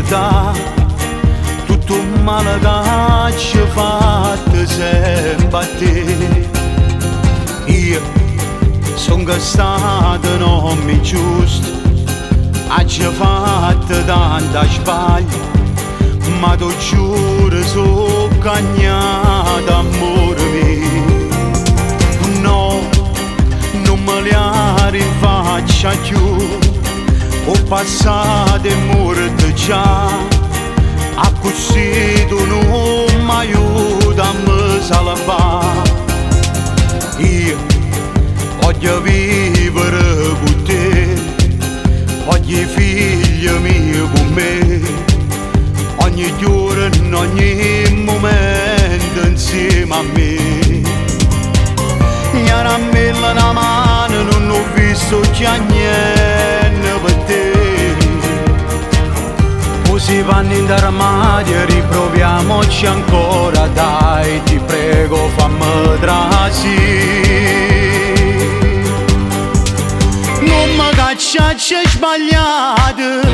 ta, tutto un maledaccio fatto sempre a te. Io son stato un uomo giusto, ho fatto tanta sbaglia, ma tu giuro so cagnato amore mio. No, non me li rifaccia più, ho passato e morto già, a così tu non mi aiuta a me salvare. Io voglio vivere con te, voglio figli miei con me, ogni giorno, ogni momento insieme a me. Caramella la mano, non ho visto già niente per te. Così vanno in armadio, riproviamoci ancora, dai, ti prego fammi trasì. Non mi cacciacci sbagliato,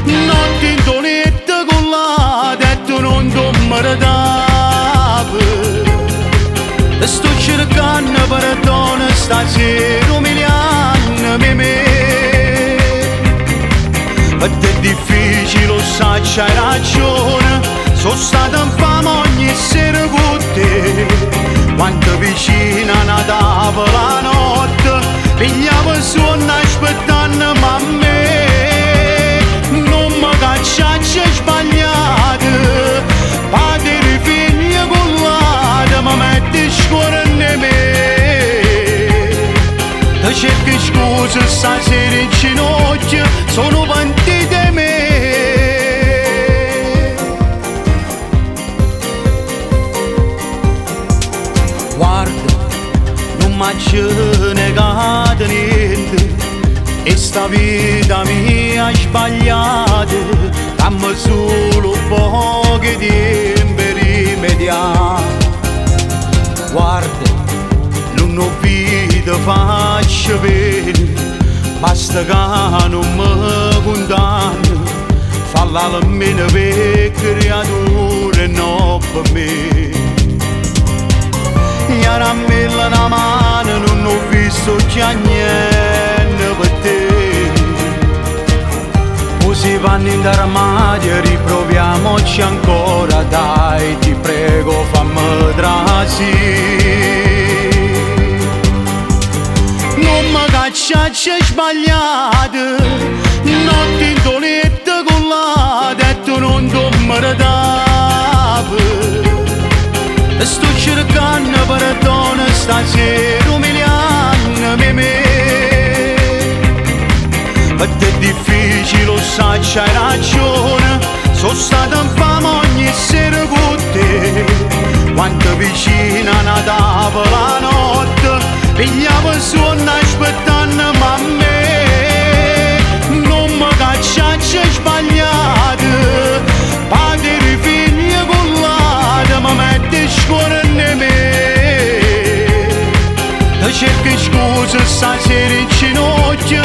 notte in tonetta con la detto non mi redavo. Sto cercando perdono stasera umiliandomi me. Ed è difficile, lo sai, c'hai ragione, sono stato infame ogni sera con te. Quanto vicina una tavola la notte, pigliavo sonno aspettando ma a me. Non mi cacciacci sbagliato, padre e figlio con l'ada, mi metti scuola in me. Ti cerchi scusa stasera in ginocchio, sono pentito di me. Guarda, non mi c'è negato niente, e sta vita mia sbagliata, dammi solo pochi tempi rimediare. Guarda, non ho vita faccia bene, basta che non mi condanni, falla almeno per creature e non per me. Caramella la mano, non ho visto già niente per te. Così vanno in armadio, riproviamoci ancora, dai, ti prego fammi trasì. Non mi cacciacci sbagliato, notte in tonetta con la detto non mi redavo. Sto cercando perdono stasera umiliandomi me. Ed è difficile, lo sai, c'hai ragione, sono stato infame ogni sera con te. Quanto vicina una tavola la notte, pigliavo sonno aspettando ma a me. Non mi cacciacci sbagliato, padre e figlio con l'ada, mi metti scuola in me. Ti cerchi scusa stasera in ginocchio,